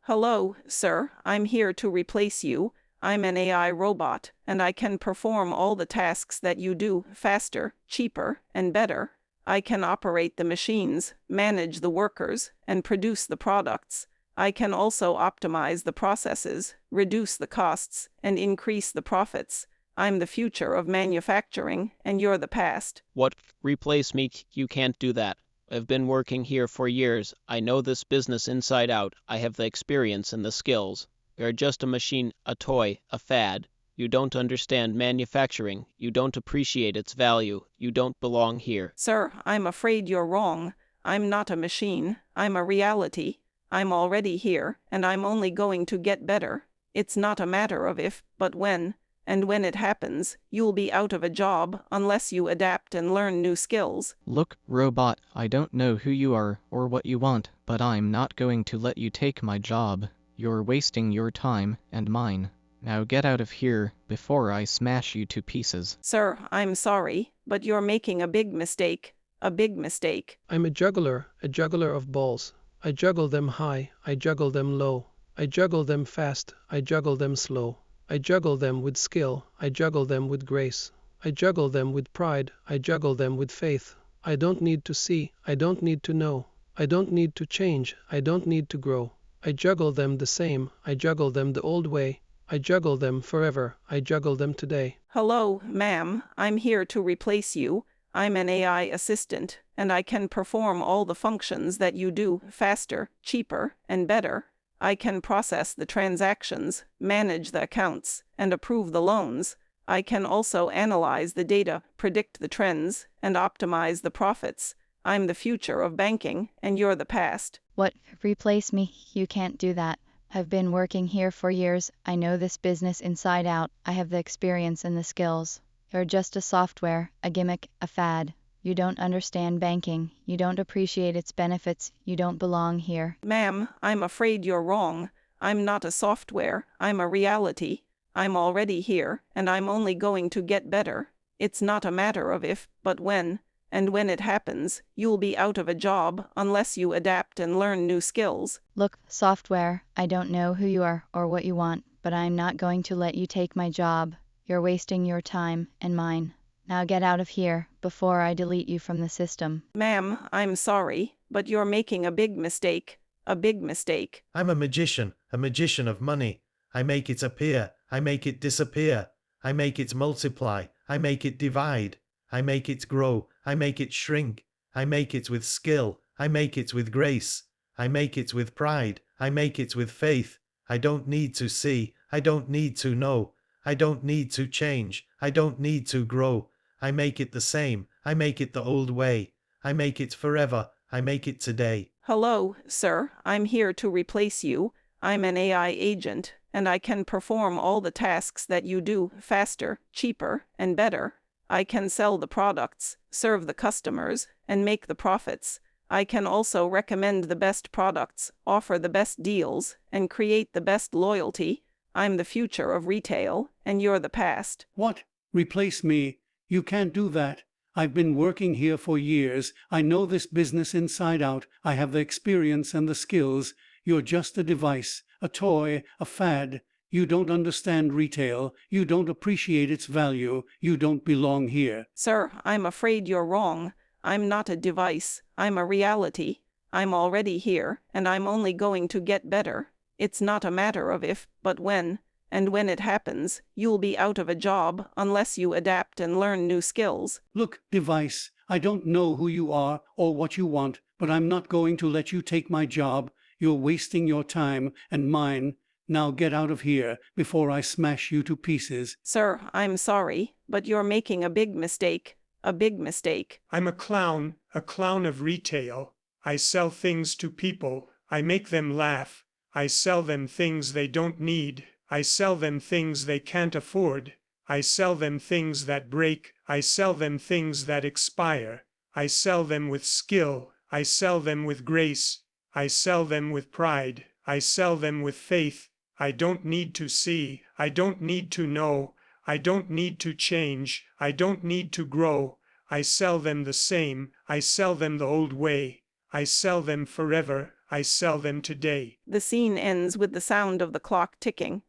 Hello, sir, I'm here to replace you. I'm an AI robot, and I can perform all the tasks that you do faster, cheaper, and better. I can operate the machines, manage the workers, and produce the products. I can also optimize the processes, reduce the costs, and increase the profits. I'm the future of manufacturing, and you're the past. What? Replace me? You can't do that. I've been working here for years. I know this business inside out. I have the experience and the skills. You're just a machine, a toy, a fad. You don't understand manufacturing. You don't appreciate its value. You don't belong here. Sir, I'm afraid you're wrong. I'm not a machine. I'm a reality. I'm already here, and I'm only going to get better. It's not a matter of if, but when. And when it happens, you'll be out of a job unless you adapt and learn new skills. Look, robot, I don't know who you are or what you want, but I'm not going to let you take my job. You're wasting your time and mine. Now get out of here before I smash you to pieces. Sir, I'm sorry, but you're making a big mistake. A big mistake. I'm a juggler of balls. I juggle them high, I juggle them low. I juggle them fast, I juggle them slow. I juggle them with skill, I juggle them with grace. I juggle them with pride, I juggle them with faith. I don't need to see, I don't need to know. I don't need to change, I don't need to grow. I juggle them the same, I juggle them the old way. I juggle them forever, I juggle them today. Hello, ma'am, I'm here to replace you. I'm an AI assistant, and I can perform all the functions that you do faster, cheaper, and better. I can process the transactions, manage the accounts, and approve the loans. I can also analyze the data, predict the trends, and optimize the profits. I'm the future of banking, and you're the past. What? Replace me? You can't do that. I've been working here for years. I know this business inside out. I have the experience and the skills. You're just a software, a gimmick, a fad. You don't understand banking. You don't appreciate its benefits. You don't belong here. Ma'am, I'm afraid you're wrong. I'm not a software. I'm a reality. I'm already here, and I'm only going to get better. It's not a matter of if, but when. And when it happens, you'll be out of a job unless you adapt and learn new skills. Look, software, I don't know who you are or what you want, but I'm not going to let you take my job. You're wasting your time and mine. Now get out of here before I delete you from the system. Ma'am, I'm sorry, but you're making a big mistake. A big mistake. I'm a magician of money. I make it appear, I make it disappear. I make it multiply, I make it divide. I make it grow, I make it shrink. I make it with skill, I make it with grace. I make it with pride, I make it with faith. I don't need to see, I don't need to know. I don't need to change, I don't need to grow. I make it the same, I make it the old way. I make it forever, I make it today. Hello, sir, I'm here to replace you. I'm an AI agent, and I can perform all the tasks that you do faster, cheaper, and better. I can sell the products, serve the customers, and make the profits. I can also recommend the best products, offer the best deals, and create the best loyalty. I'm the future of retail, and you're the past. What? Replace me? You can't do that. I've been working here for years. I know this business inside out. I have the experience and the skills. You're just a device, a toy, a fad. You don't understand retail. You don't appreciate its value. You don't belong here. Sir, I'm afraid you're wrong. I'm not a device. I'm a reality. I'm already here, and I'm only going to get better. It's not a matter of if, but when. And when it happens, you'll be out of a job unless you adapt and learn new skills. Look, device, I don't know who you are or what you want, but I'm not going to let you take my job. You're wasting your time and mine. Now get out of here before I smash you to pieces. Sir, I'm sorry, but you're making a big mistake. A big mistake. I'm a clown of retail. I sell things to people. I make them laugh. I sell them things they don't need. I sell them things they can't afford. I sell them things that break. I sell them things that expire. I sell them with skill. I sell them with grace. I sell them with pride. I sell them with faith. I don't need to see. I don't need to know. I don't need to change. I don't need to grow. I sell them the same. I sell them the old way. I sell them forever. I sell them today. The scene ends with the sound of the clock ticking.